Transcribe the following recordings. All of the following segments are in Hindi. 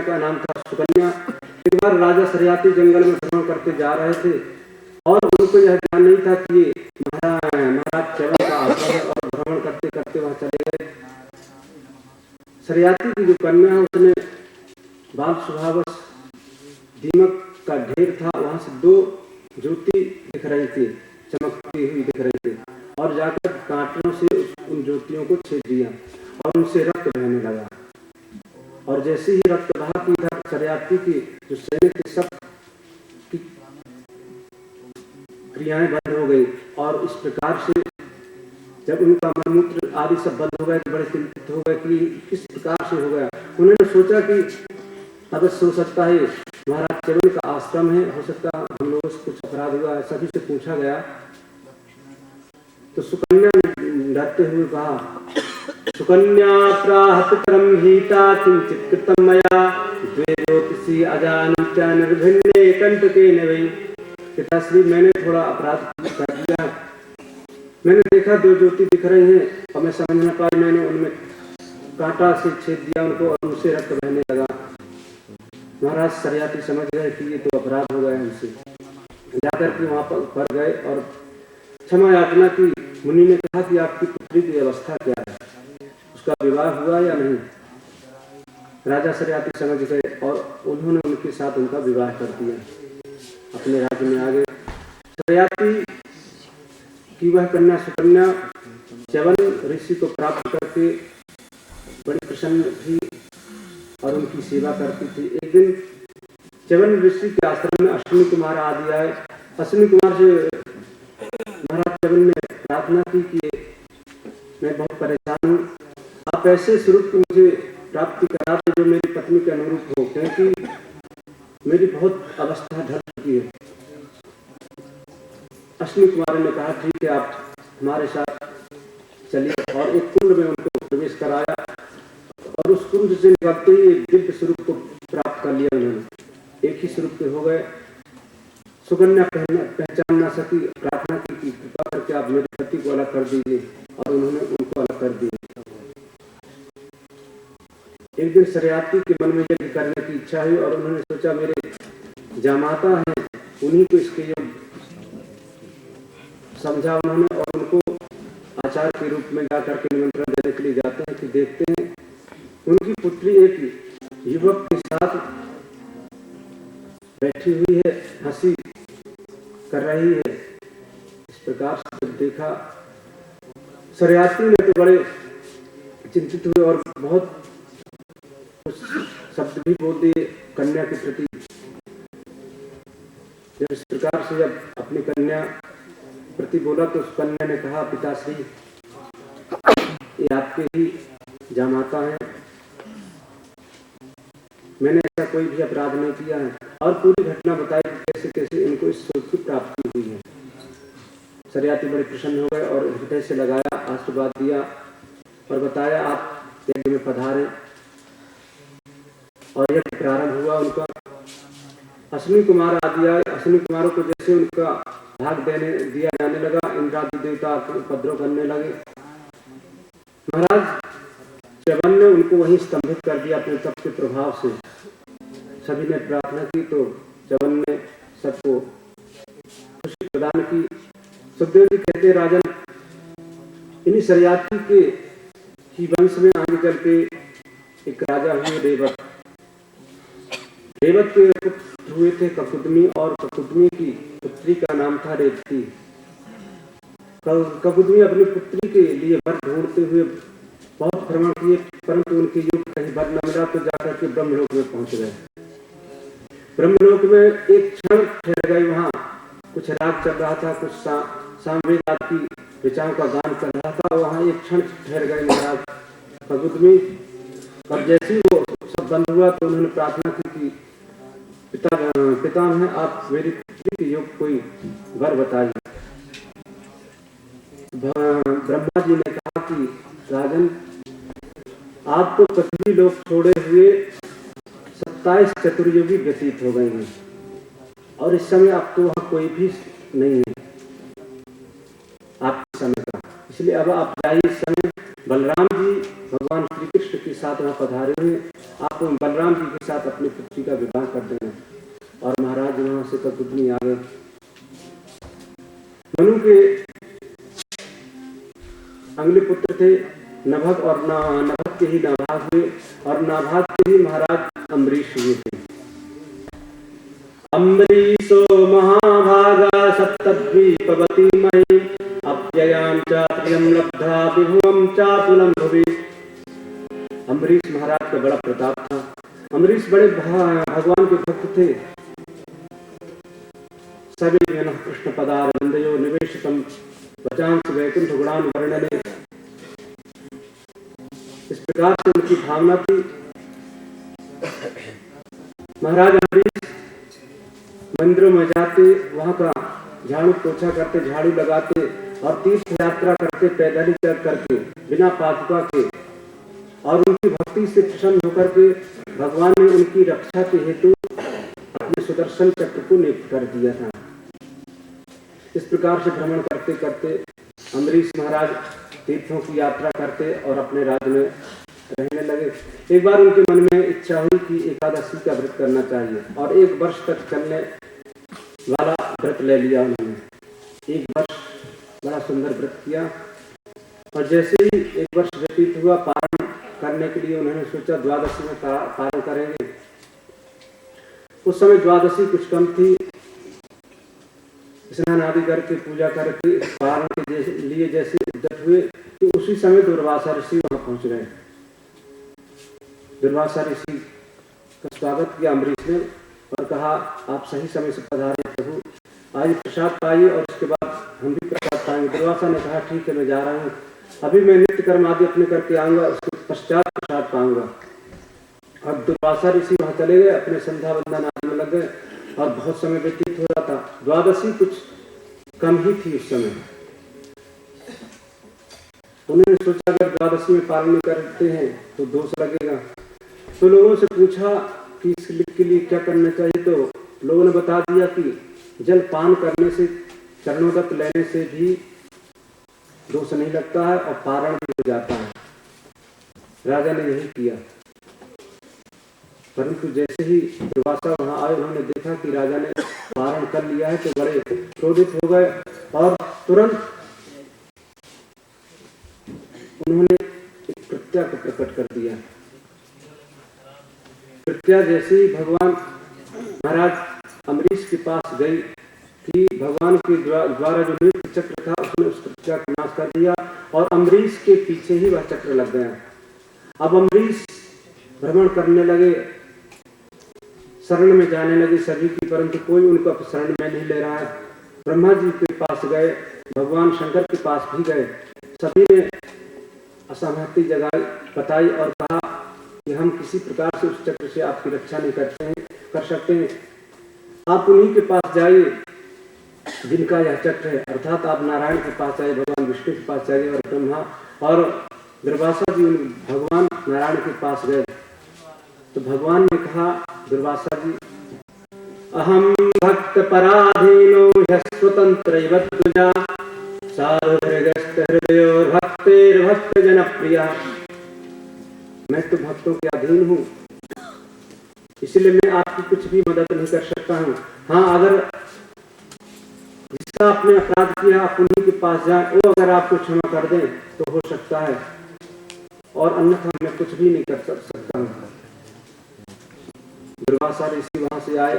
का नाम था सुकन्या। एक बार राजा सरियाती जंगल में भ्रमण करते जा रहे थे और उनको यह ज्ञान नहीं था कि महाराज च्यवन का आश्रम है, और भ्रमण करते करते वहां चले गए। सरियाती की जो कन्या है उसने बाल स्वभावश दीमक का ढेर था, वहां से 2 ज्योति दिख रही थी, चमकती हुई दिख रही थी, और जाकर कांटों से उन ज्योतियों को छेद दिया और उनसे रक्त बहने लगा। और जैसे ही रक्त बहा की इधर सरियाती की जो सैनिक थे सब की क्रियाएं बंद हो गई, और इस प्रकार से जब उनका मलमूत्र आदि सब बंद हो गए तो बड़े चिंतित हो गए कि किस प्रकार से हो गया। उन्होंने सोचा कि अवश्य हो सकता है महाराज च्यवन का आश्रम है, हो सकता हम लोगों से कुछ अपराध हुआ है। सभी से पूछा गया तो सुकन्या ने डरते हुए कहा, सुकन्या प्राहतकरम भीता किंचित कृतम मया द्वे ज्योतिषी अजानित्या निर्भिन्ने कंटके नवै। पिताश्री, मैंने थोड़ा अपराध कर दिया, मैंने देखा 2 ज्योति दिख रही हैं और मैं समझ न पाई, मैंने उनमें कांटा से छेद दिया उनको और उनसे रक्त बहने लगा। महाराज सरियाती समझ गए कि ये तो अपराध हो गए हमसे, जाकर के वहां पर पड़ गए और क्षमा याचना की। मुनि ने कहा कि आपकी पुत्री की अवस्था क्या है, उसका विवाह हुआ या नहीं। राजा सरियाती समझ गए और उन्होंने उनके साथ उनका विवाह कर दिया, अपने राज्य में आ गए। सरियाती की वह कन्या सुकन्या च्यवन ऋषि को प्राप्त करके बड़ी प्रसन्न थी और उनकी सेवा करती थी। एक दिन च्यवन ऋषि के आश्रम में अश्विनी कुमार आदि आए। अश्विनी कुमार से महाराज च्यवन ने प्रार्थना की कि मैं बहुत परेशान हूँ, आप ऐसे स्वरूप की मुझे प्राप्ति करा दो जो मेरी पत्नी के अनुरूप हो, क्योंकि मेरी बहुत अवस्था ढल चुकी है। अश्विनी कुमार ने कहा, ठीक है, आप हमारे साथ चलिए, और एक कुंड में उनको प्रवेश कराया और उस कुंड से निकलते ही एक दिव्य स्वरूप को प्राप्त कर लिया। उन्होंने एक ही स्वरूप के हो गए। सुकन्या पहचान न सकी, प्रार्थना की कि कृपा करके आप मेरे पति को अलग कर दीजिए, और उन्होंने उनको अलग कर दिया। एक दिन सरियाती के मन में यज्ञ करने की इच्छा हुई और उन्होंने सोचा मेरे जामाता हैं, उन्हीं को इसके योग समझा उन्होंने, और उनको आचार्य के रूप में जाकर के निमंत्रण देने के लिए जाते हैं कि देखते हैं उनकी पुत्री एक युवक के साथ बैठी हुई है, हंसी कर रही है। इस प्रकार से जब देखा सरियाती ने तो बड़े चिंतित हुए और बहुत शब्द भी बोल दिए कन्या के प्रति। जब इस प्रकार से जब अपनी कन्या प्रति बोला तो उस कन्या ने कहा, पिताश्री, ये आपके ही जामाता हैं, मैंने ऐसा कोई भी अपराध नहीं किया है। और पूरी घटना बताई कैसे कैसे इनको इस स्वरूप की प्राप्ति हुई है। सरियाती बड़े प्रसन्न हो गए और हृदय से लगाया, आशीर्वाद दिया और बताया आप यज्ञ में पधारे, और यज्ञ प्रारंभ हुआ उनका। अश्विनी कुमार आदि आए। अश्विनी कुमारों को जैसे उनका भाग दिया जाने लगा, इंद्रादि देवता उपद्रव करने लगे। महाराज च्यवन ने उनको वहीं स्तंभित कर दिया अपने तप के प्रभाव से। सभी ने प्रार्थना की तो च्यवन ने सबको खुशी प्रदान की। सुखदेव जी कहते, राजन, इन्हीं सरियाती के ही वंश में आगे चल के एक राजा हुए रेवत। रेवत के पुत्र हुए थे ककुदमी, और ककुदमी की पुत्री का नाम था रेवती। ककुदमी अपनी पुत्री के लिए वर ढूंढते हुए बहुत भ्रमण किए, परंतु उनके योग कहीं वर न मिला तो जाकर के ब्रह्मलोक में पहुंच गए। ब्रह्मलोक में एक क्षण ठहर गए। वहां कुछ राग चल रहा था, कुछ सामवेद की ऋचाओं का गान चल रहा था। वहां एक क्षण ठहर गए महाराज ककुदमी, और जैसे ही वो सब बंद हुआ तो उन्होंने प्रार्थना की कि पितामह, आप मेरी पुत्री के योग कोई वर बताइए। ब्रह्मा जी ने कहा कि राजन, आपको पृथ्वी लोक छोड़े हुए 27 चतुर्युगी व्यतीत हो गए हैं, और इस समय अब तो वहां कोई भी नहीं है आपके समय का, इसलिए अब आप जाइए। इस समय बलराम जी भगवान श्री कृष्ण के साथ वहां पधारे हुए आप बलराम जी के साथ अपनी पुत्री का विवाह कर देना। और महाराज वहां से ककुटनी आ गए। मनु के अगले पुत्र थे नभग, और नभग के ही नाभाग हुए, और नाभाग के ही महाराज अम्बरीश हुए थे। अम्बरीशो महाभागा सप्तद्वीपवती मयि अव्ययां च प्रियं लब्धा विभुवं चातुलं भुवि। अम्बरीश महाराज का बड़ा प्रताप था। अम्बरीश बड़े भगवान के भक्त थे। सभी कृष्ण पदारविंदयो निवेशितम वचांस वैकुंठ गुणान वर्णने। इस प्रकार से उनकी भावना थी। महाराज अम्बरीश मंदिरों में जाते, वहां का झाड़ू पोछा करते, झाड़ू लगाते और तीर्थ यात्रा करते, पैदल चल करके बिना पादुका के, और उनकी भक्ति से प्रसन्न होकर के भगवान ने उनकी रक्षा के हेतु अपने सुदर्शन चक्र को नियुक्त कर दिया था। इस प्रकार से भ्रमण करते करते अम्बरीश महाराज तीर्थों की यात्रा करते और अपने राज्य में रहने लगे। एक बार उनके मन में इच्छा हुई कि एकादशी का व्रत करना चाहिए, और 1 वर्ष तक चलने वाला व्रत ले लिया उन्होंने। 1 वर्ष बड़ा सुंदर व्रत किया, और जैसे ही 1 वर्ष व्यतीत हुआ, पारण करने के लिए उन्होंने सोचा द्वादशी में पारण करेंगे। उस समय द्वादशी कुछ कम थी। स्नान आदि करके पूजा करके पारण के लिए जैसे उद्यत हुए, तो उसी समय दुर्वासा ऋषि वहां पहुंच गए। दुर्वासा ऋषि का स्वागत किया अम्बरीश ने और कहा, आप सही समय से पधारे प्रभु, आज प्रसाद पाइए और उसके बाद हम भी प्रसाद पाएंगे। दुर्वासा ने कहा, ठीक है, मैं जा रहा हूँ, अभी मैं नित्य कर्म आदि अपने करके आऊंगा, उसके पश्चात प्रसाद पाऊंगा। और दुर्वासा ऋषि वहां चले गए, अपने संध्या वंदन आदि में लग गए, और बहुत समय व्यतीत हो रहा था। द्वादशी कुछ कम ही थी उस समय। उन्होंने सोचा अगर द्वादशी में पारण नहीं करते हैं तो दोष लगेगा। तो लोगों से पूछा कि इसके लिए क्या करना चाहिए, तो लोगों ने बता दिया कि जल पान करने से, चरणोदक लेने से भी दोष नहीं लगता है और पारण भी हो जाता है। राजा ने यही किया, परंतु जैसे ही दुर्वासा वहां आए, उन्होंने देखा कि राजा ने पारण कर लिया है, तो बड़े क्रोधित हो गए और तुरंत उन्होंने एक प्रत्या को प्रकट कर दिया। प्रत्या जैसे ही भगवान महाराज अम्बरीश के पास गई कि भगवान के द्वारा जो नृत्य चक्र था, उसने उस प्रत्या को नाश कर दिया और अम्बरीश के पीछे ही वह चक्र लग गया। अब अम्बरीश भ्रमण करने लगे, शरण में जाने लगे सभी की, परंतु कोई उनको शरण में नहीं ले रहा है। ब्रह्मा जी के पास गए, भगवान शंकर के पास भी गए, सभी ने असहमति जगाई, बताई और कहा कि हम किसी प्रकार से उस चक्र से आपकी रक्षा नहीं कर सकते हैं। आप उन्हीं के पास जाइए जिनका यह चक्र है, अर्थात आप नारायण के पास जाइए, भगवान विष्णु के पास जाइए। और ब्रह्मा और दुर्वासा जी भगवान नारायण के पास गए, तो भगवान ने कहा, दुर्वासा जी, अहम भक्त पराधीनो स्वतंत्र तुजा साधुर्गस्त हृदयो भक्तेर भक्त जन प्रिया। मैं तो भक्तों के अधीन हूँ, इसलिए मैं आपकी कुछ भी मदद नहीं कर सकता हूँ। हाँ, अगर जिसका आपने अपराध किया आप उन्हीं के पास जाए, वो अगर आपको क्षमा कर दें तो हो सकता है, और अन्यथा मैं कुछ भी नहीं कर सकता हूँ। दुर्वासा ऋषि वहां से आए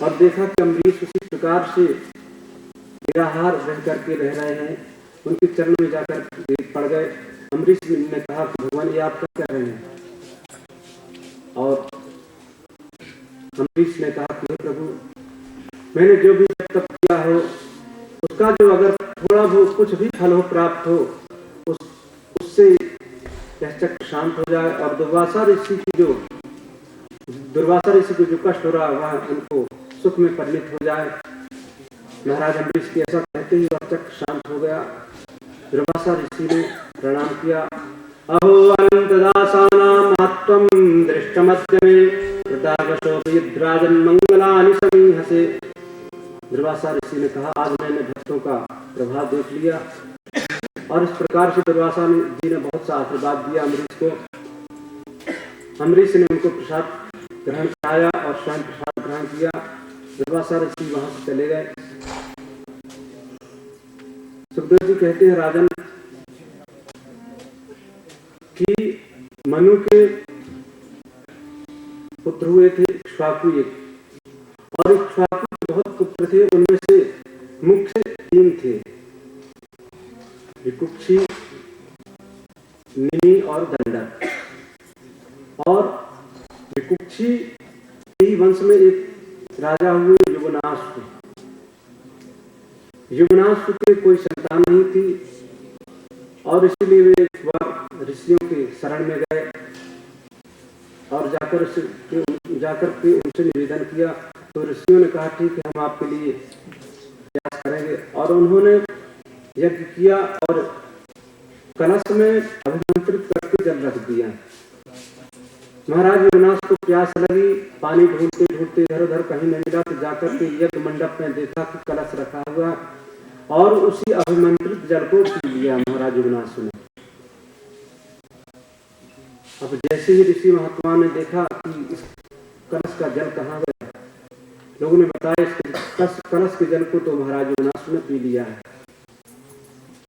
और देखा कि अम्बरीश उसी प्रकार से निराहार रह करके रह रहे हैं, उनके चरण में जाकर पड़ गए। अम्बरीश ने कहा कि भगवान, ये आप क्या कर रहे हैं? और अम्बरीश ने कहा कि हे प्रभु, मैंने जो भी तप किया हो उसका जो अगर थोड़ा बहुत कुछ भी फल हो प्राप्त हो, उससे यह चक्र शांत हो जाए, और दुर्वासा ऋषि को जो कष्ट हो रहा है वह उनको सुख में परिणित हो जाए। महाराज अम्बरीश के ऐसा कहते ही वह चक्र शांत हो गया। दुर्वासा ऋषि ने प्रणाम किया। अहो अनंतदासानां महत्त्वं दृष्टमद्य मे कृतागशोऽपि मंगलानि समीहसे। दुर्वासा ऋषि ने कहा, आज मैंने भक्तों का प्रभाव देख लिया। और इस प्रकार से दुर्वासा जी ने बहुत सा आशीर्वाद दिया अम्बरीश को। अम्बरीश ने उनको प्रसाद ग्रहण कराया और स्वयं प्रसाद ग्रहण किया। दुर्वासा ऋषि वहां से चले गए। सुखदेव जी कहते हैं राजन कि मनु के पुत्र हुए थे इक्ष्वाकु एक, और इक्ष्वाकु के बहुत पुत्र थे। उनमें से मुख्य 3 थे, विकुक्षी, निमि और दंडक। और विकुक्षी के ही वंश में एक राजा हुए युवनाश्व। युवनाश्व के कोई संतान नहीं थी और इसलिए वे एक बार ऋषियों के शरण में गए और जाकर के उनसे निवेदन किया। तो ऋषियों ने कहा ठीक है, हम आपके लिए प्रयास करेंगे। और उन्होंने यज्ञ किया और कलश में अभिमंत्रित करके जल रख दिया। महाराज युवनाश को प्यास लगी, पानी ढूंढते ढूंढते इधर उधर कहीं नहीं मिला, तो जाकर के यज्ञ मंडप में देखा कि कलश रखा हुआ और उसी अभिमंत्रित जल को पी लिया महाराज युवनाश ने। अब जैसे ही ऋषि महात्मा ने देखा कि इस कलश का जल कहाँ गया, लोगों ने बताया इस कलश के जल को तो महाराज युवनाश ने पी लिया है।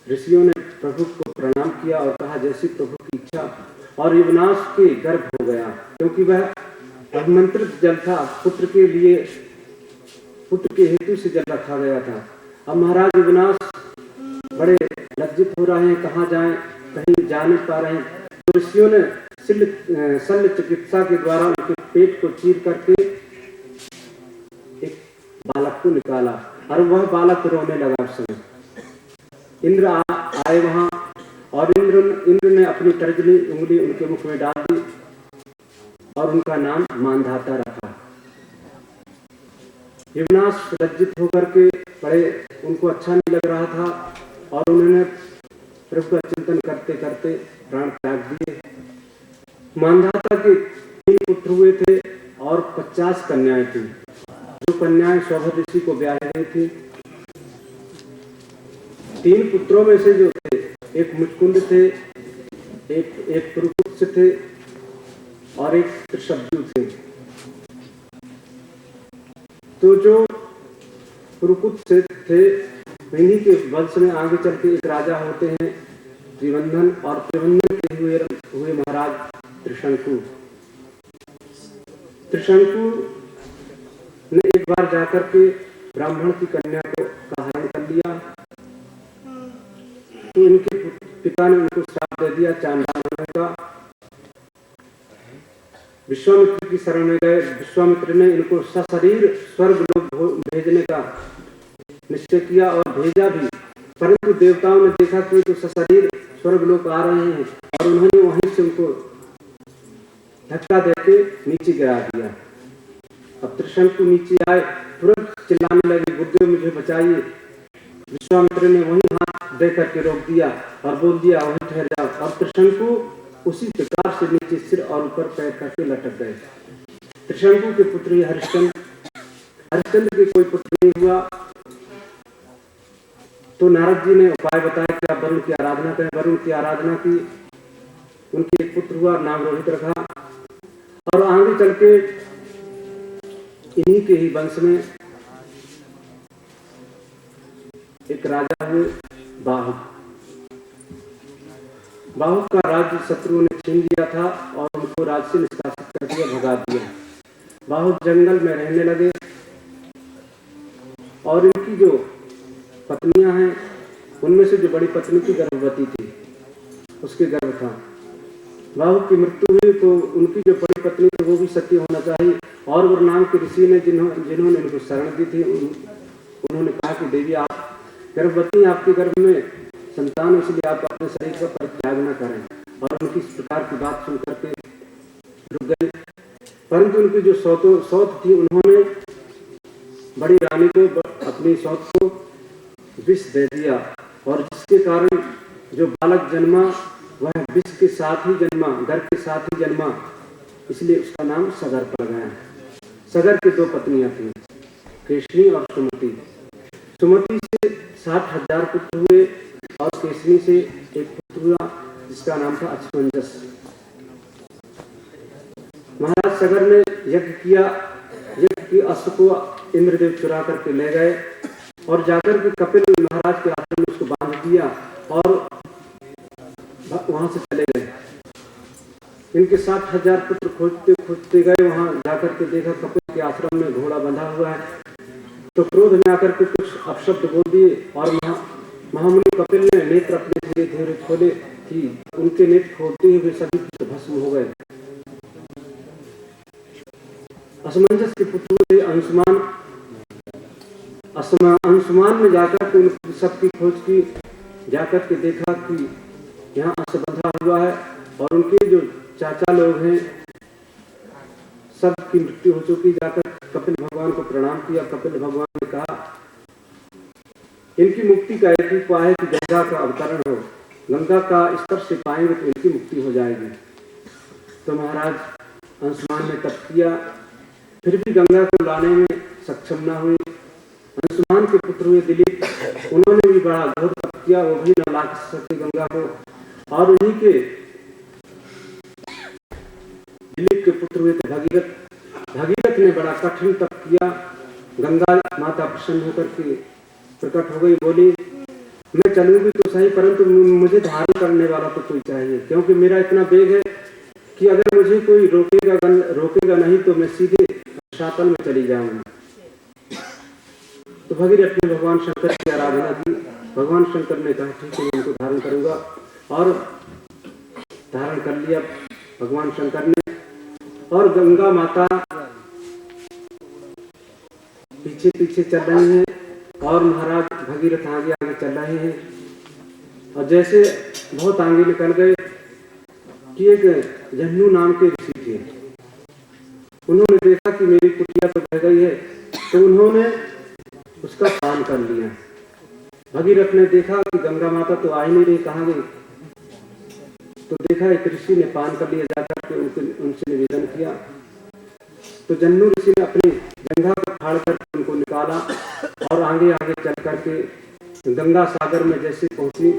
ऋषियों ने प्रभु को प्रणाम किया और कहा जैसी प्रभु की इच्छा। और युवनाश के गर्भ हो गया, क्योंकि वह अभिमंत्रित जल था, पुत्र के लिए, पुत्र के हेतु से जल रखा गया था। अब महाराज युवनाश बड़े लज्जित हो रहे हैं, कहाँ जाएं, कहीं जा नहीं पा रहे हैं। तो ऋषियों ने शल्य चिकित्सा के द्वारा उनके पेट को चीर करके एक बालक को निकाला और वह बालक रोने लगा। उस समय इंद्र आए वहां और इंद्र ने अपनी तर्जनी उंगली उनके मुख में डाल दी और उनका नाम मानधाता रखा। युवनाश लज्जित होकर के बड़े, उनको अच्छा नहीं लग रहा था और उन्होंने प्रभु का चिंतन करते करते प्राण त्याग दिए। मानधाता के 3 पुत्र हुए थे और 50 कन्याएं थी। जो कन्याएं सौभद्र ऋषि को ब्याही गई थी। 3 पुत्रों में से जो थे, एक मुचकुंद थे, एक पुरुकुत्स थे और एक त्रिशब्दु थे। तो जो पुरुकुत्स थे इन्हीं के वंश में आगे चल के एक राजा होते हैं त्रिवंधन, और त्रिवंधन के हुए महाराज त्रिशंकु। त्रिशंकु ने एक बार जाकर के ब्राह्मण की कन्या को हरण कर लिया। तो इनके पिता ने उनको श्राप दे दिया चांडाल होने का। विश्वामित्र की शरण में गए। विश्वामित्र ने इनको सशरीर स्वर्ग लोक भेजने का निश्चय किया और भेजा भी, परंतु देवताओं ने देखा कि तो सशरीर स्वर्ग लोक आ रहे हैं और उन्होंने वहीं से उनको धक्का देके नीचे गिरा दिया। अब त्रिशंकु नीचे आए, तुरंत चिल्लाने लगे गुरुदेव मुझे बचाइए। विश्वामित्र ने वहीं हाथ दे करके रोक दिया और बोल दिया वहीं ठहर जाओ। और त्रिशंकु उसी प्रकार से नीचे सिर और ऊपर पैर करके लटक गए। त्रिशंकु के पुत्र हरिश्चंद्र के कोई पुत्र नहीं हुआ। तो नारद जी ने उपाय बताया कि आप वरुण की आराधना करें। वरुण की आराधना की, उनके एक पुत्र हुआ, नाम रोहित रखा। और आगे चल के इन्हीं के ही वंश में एक राजा हुए बाहुक। बाहुक का राज्य शत्रुओं ने छीन लिया था और उनको राज्य से निष्कासित कर दिया, भगा दिया। बाहुक जंगल में रहने लगे और इनकी जो पत्नियां हैं उनमें से जो बड़ी पत्नी थी गर्भवती थी, उसके गर्भ था। बाहुक की मृत्यु हुई तो उनकी जो बड़ी पत्नी थी वो भी सती होना चाहिए। और वो नाम के ऋषि ने जिन्होंने इनको शरण दी थी उन्होंने कहा कि देवी आप गर्भवती, आपके गर्भ में संतान, इसलिए आप अपने शरीर का परित्याग न करें। और उनकी इस प्रकार की बात सुन करके रुक गए। परंतु उनकी जो सौत थी उन्होंने बड़ी रानी को अपनी सौत को विष दे दिया और जिसके कारण जो बालक जन्मा वह विष के साथ ही जन्मा, घर के साथ ही जन्मा, इसलिए उसका नाम सगर पड़ गया। सगर की 2 पत्नियां थी, केशनी और सुमति। सुमति से 60,000 पुत्र हुए और केशनी से एक पुत्र हुआ जिसका नाम था अक्षमंजस। महाराज सगर ने यज्ञ किया, यज्ञ की अश्व को इंद्रदेव चुरा करके ले गए और जाकर के कपिल महाराज के आश्रम में उसको बांध दिया और वहां से चले गए। इनके 60,000 पुत्र खोजते खोजते गए, वहां जाकर के देखा कपिल के आश्रम में घोड़ा बंधा हुआ है, तो क्रोध में आकर के कुछ अपशब्द बोल दिए और महामुनि कपिल ने नेत्र अपने धीरे धीरे खोले कि उनके नेत्र खोलते हुए सभी भस्म हो गए। असमंजस के पुत्र थे अंशुमान। अंशुमान ने जाकर के उन सबकी खोज की, जाकर के देखा कि यहाँ अश्व बंधा हुआ है और उनके जो चाचा लोग हैं सबकी मृत्यु हो चुकी। जाकर कपिल भगवान को प्रणाम किया। कपिल भगवान ने कहा इनकी मुक्ति का एक ही उपाय है कि गंगा का अवतरण हो, गंगा का स्पर्श से पाएंगे तो इनकी मुक्ति हो जाएगी। तो महाराज अंशुमान ने तप किया, फिर भी गंगा को लाने में सक्षम न हुए। अंशुमान के पुत्र हुए दिलीप, उन्होंने भी बड़ा घोर तप किया, वो भी न ला सके गंगा को। और उन्हीं के दिलीप के पुत्र हुए थे भगीरथ। भगीरथ ने बड़ा कठिन तप किया। गंगा माता प्रसन्न होकर के प्रकट हो गई, बोली मैं चलूंगी तो सही, परंतु मुझे धारण करने वाला तो कोई चाहिए, क्योंकि मेरा इतना वेग है कि अगर मुझे कोई रोकेगा नहीं तो मैं सीधे शातल में चली जाऊंगी। तो भगीरथ ने भगवान शंकर की आराधना की। भगवान शंकर ने कहा ठीक है, मैं उनको धारण करूंगा, और धारण कर लिया भगवान शंकर ने। और गंगा माता पीछे पीछे चल रही हैं और महाराज भगीरथ आगे आगे चल रहे हैं। और जैसे बहुत आगे निकल गए कि एक जन्नू नाम के ऋषि थे। उन्होंने देखा कि मेरी कुटिया तो बह गई है, तो उन्होंने उसका पान कर लिया। भगीरथ ने देखा कि गंगा माता तो आ ही नहीं रही, कहाँ गई, तो देखा एक ऋषि ने पान कर लिया। जाकर के उनसे निवेदन किया तो जन्नू ऋषि ने अपनी गंगा को फाड़ कर उनको निकाला और आगे आगे चल करके गंगा सागर में जैसे पहुंची,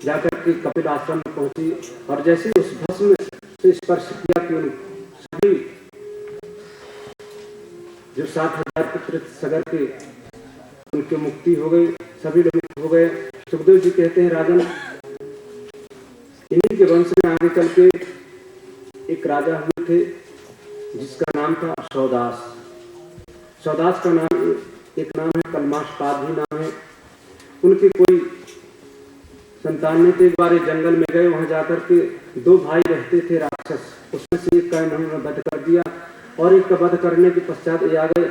जाकर के कपिल आश्रम में पहुंची और जैसे उस भस्म से स्पर्श किया कि उन सभी जो 60,000 पुत्र सगर के उनकी मुक्ति हो गई, सभी लोग मुक्त हो गए। सुखदेव जी कहते हैं राजन, इन्हीं के वंश में आगे चल के एक राजा हुए थे जिसका नाम था सौदास। सौदास का नाम एक नाम है, कलमाशपाद भी नाम है। उनके कोई संतान नहीं थे। एक बार जंगल में गए, वहां जाकर के 2 भाई रहते थे राक्षस, उसमें से एक का इन्होंने वध कर दिया और एक का वध करने के पश्चात ये आ गए।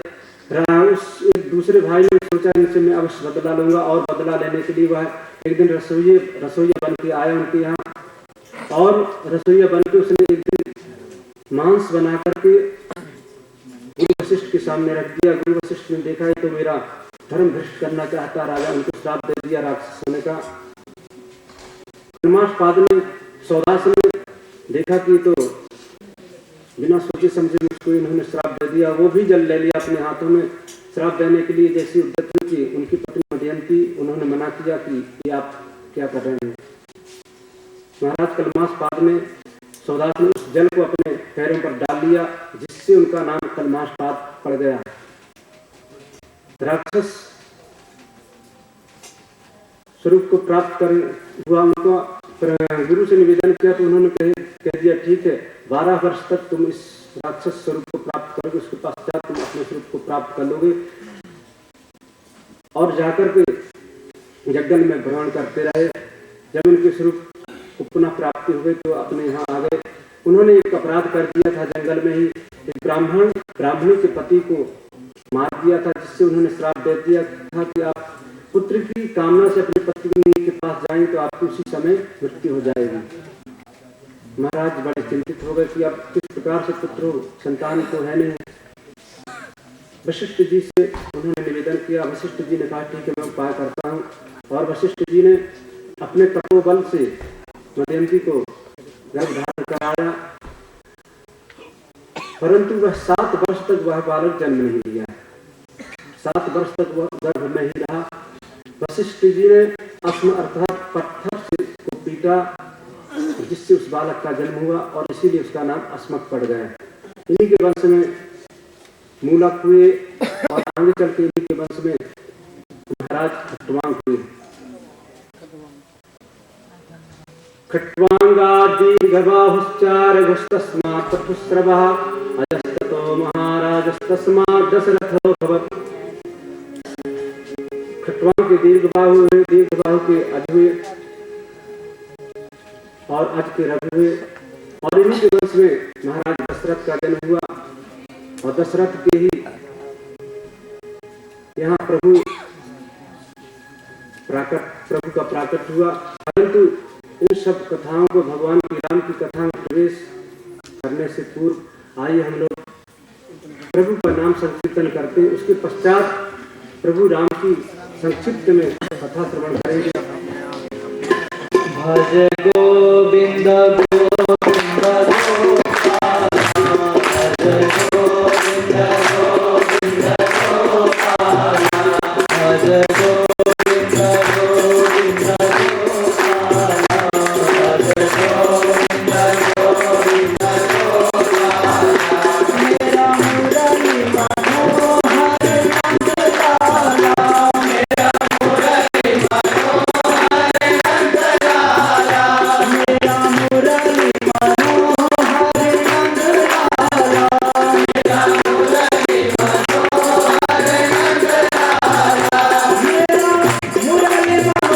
उस एक दूसरे भाई ने सोचा इनसे मैं अवश्य बदला लूंगा, और बदला लेने के लिए वह एक दिन रसोइया बन के आया उनके यहाँ, और रसोइया बन के उसने एक दिन मांस बना करके गुरु वशिष्ठ के सामने रख दिया। गुरु वशिष्ठ ने देखा है तो मेरा धर्म भ्रष्ट करना चाहता राजा, उनको श्राप दे दिया राक्षस होने का। कलमाशपाद ने सौदास ने देखा कि तो बिना सोचे समझे मुझको इन्होंने श्राप दे दिया। वो भी जल ले लिया अपने हाथों में। श्राप देने के लिए जैसी उद्यत हुई कि उनकी पत्नी मदयंती, उन्होंने मना किया कि ये आप क्या कर रहे हैं। महाराज कलमाशपाद ने सौदास ने उस जल को अपने पैरों पर डाल लिया, जिससे उनका नाम कलमाशपाद पड़ गया। राक्षस स्वरूप को प्राप्त कर हुआ उनको गुरु से निवेदन किया तो उन्होंने कह दिया ठीक है, 12 वर्ष तक तुम इस राक्षस स्वरूप को प्राप्त करोगे, उसके पश्चात तुम अपने स्वरूप को प्राप्त कर लोगे। और जाकर के जंगल में भ्रमण करते रहे। जब उनके स्वरूप को पुनः प्राप्ति हो गई तो अपने यहाँ आ गए। उन्होंने एक अपराध कर दिया था जंगल में ही, एक ब्राह्मणी के पति को मार दिया था, जिससे उन्होंने श्राप दे दिया था कि आप पुत्र की कामना से अपनी पत्नी के पास जाएंगे तो आपकी उसी समय मृत्यु हो जाएगी। महाराज बड़े चिंतित हो गए कि अब किस प्रकार से पुत्र हो, संतान तो है नहीं। वशिष्ठ जी से उन्होंने निवेदन किया। वशिष्ठ जी ने कहा ठीक है, मैं उपाय करता हूँ। और वशिष्ठ जी ने अपने तपोबल से मदयंती को गर्भ धारण कराया, परंतु वह 7 वर्ष तक वह बालक जन्म नहीं लिया। 7 वर्ष तक वह गर्भ में ही रहा। वशिष्ठ जी ने अस्म अर्थात पत्थर से को पीटा, जिससे जिससे उस बालक का जन्म हुआ और इसीलिए उसका नाम अस्मक पड़ गया। इन्हीं के वंश में मूलक हुए और आगे चल के इन्हीं के वंश में महाराज खट्वांग हुए। खट्वांगा दीर्घबाहुश्चार घुस्तस्मात् पटुस्रवः अजस्ततो महाराजस्तस्मात् दशरथो भवत्। खट्वांग के दीर्घबाहु के अज हुए और अज के रघु हुए और इन्हीं के वंश में महाराज दशरथ का जन्म हुआ और दशरथ के ही यहाँ प्रभु का प्राकट हुआ। परंतु इन सब कथाओं को भगवान की राम की कथा में प्रवेश करने से पूर्व आइए हम लोग प्रभु का नाम संकीर्तन करते हैं। उसके पश्चात प्रभु राम की संक्षिप्त में कथा श्रवण करेंगे। भज गोविंद गोविंद गोपाल, भज गोविंद गोविंद गोपाल, भज गोविंद गोविंद गोपाल, भज गोविंद गोविंद गोपाल। मेरा मुरली मनोहर नंदलाला, मेरा मुरली मनोहर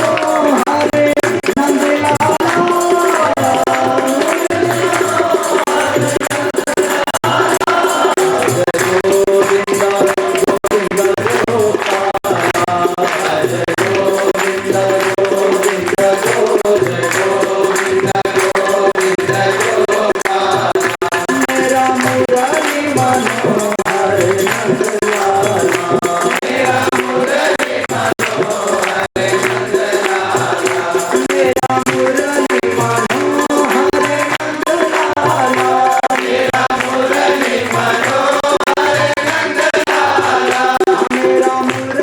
नंदलाला, मेरा मुरली मनोहर नंदलाला, मेरा मुरली मनोहर नंदलाला, मेरा मुरली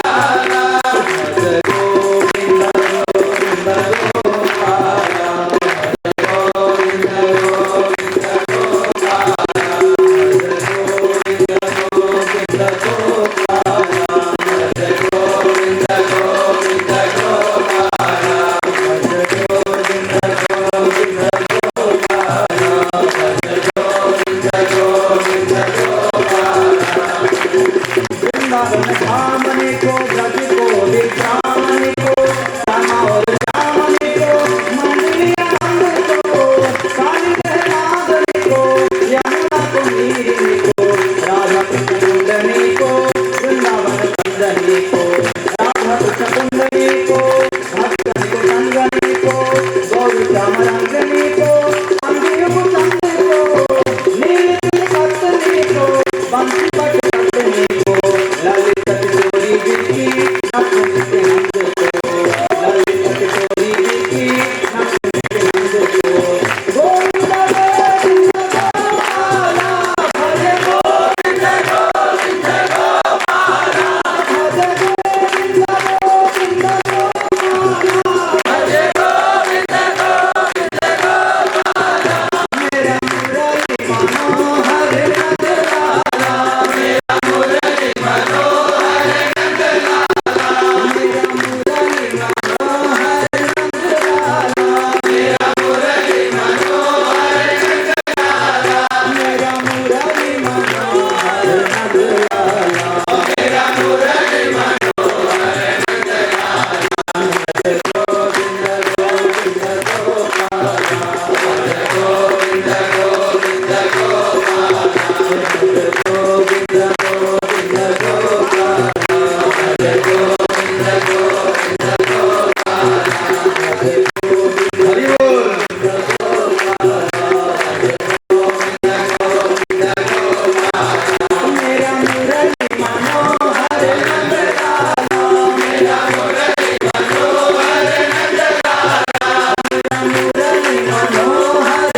मनोहर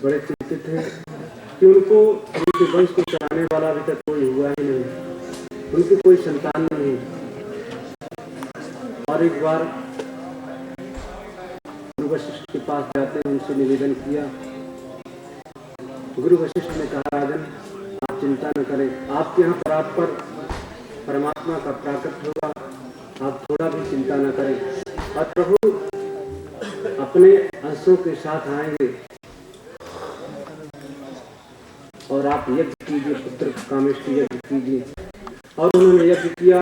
बड़े चिंतित हैं कि उनको उनके वंश को चलाने वाला अभी तक कोई हुआ ही नहीं, उनकी कोई संतान नहीं। और एक बार गुरु वशिष्ठ के पास जाते हैं, उनसे निवेदन किया। गुरु वशिष्ठ ने कहा, राजन आप चिंता न करें, आपके यहाँ पर परमात्मा का प्राकट होगा, आप थोड़ा भी चिंता न करें। और प्रभु अपने अंशों के साथ आएंगे और आप यज्ञ कीजिए, पुत्र कामेष्टि यज्ञ कीजिए। और उन्होंने यज्ञ किया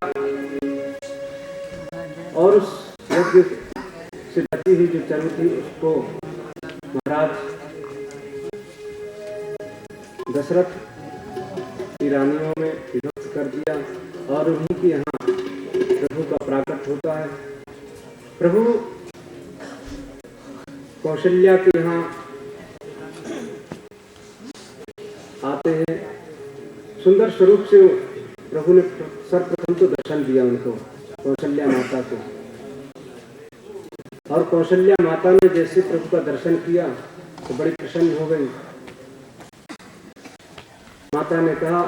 और उस यज्ञ से बची हुई जो चर्म थी उसको महाराज दशरथ की रानियों में विभक्त कर दिया और उन्हीं के यहाँ प्रभु का प्राकट होता है। प्रभु कौशल्या के यहाँ आते हैं। सुंदर स्वरूप से प्रभु ने सर्वप्रथम तो दर्शन दिया उनको, कौशल्या माता को। और कौशल्या माता ने जैसे प्रभु का दर्शन किया तो बड़ी प्रसन्न हो गई। माता ने कहा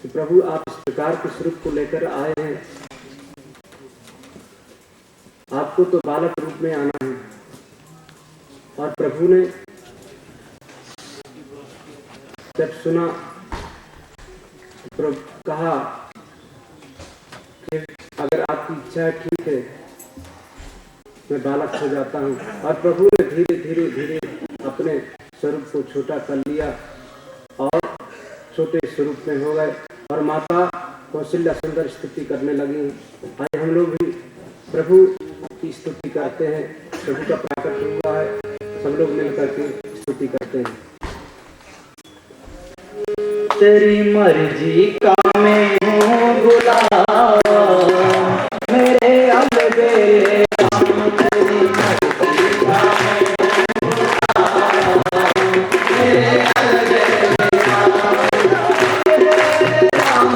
कि प्रभु आप इस प्रकार के स्वरूप को लेकर आए हैं, आपको तो बालक रूप में आना है। और प्रभु ने जब सुना तो कहा कि अगर आपकी इच्छा है ठीक है, मैं बालक हो जाता हूँ। और प्रभु ने धीरे धीरे धीरे अपने स्वरूप को छोटा कर लिया और छोटे स्वरूप में हो गए। और माता कौशल्या सुंदर स्तुति करने लगी। आज हम लोग भी प्रभु की स्तुति करते हैं, प्रभु का प्राकट हुआ है, सब लोग मिलकर के स्तुति करते हैं। तेरी मर्जी का मैं हूँ गुलाम, मेरे अलबेले राम। तेरी मर्जी का मैं हूँ गुलाम, मेरे अलबेले राम।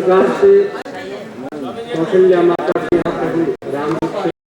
प्रकार से कौशल्या माता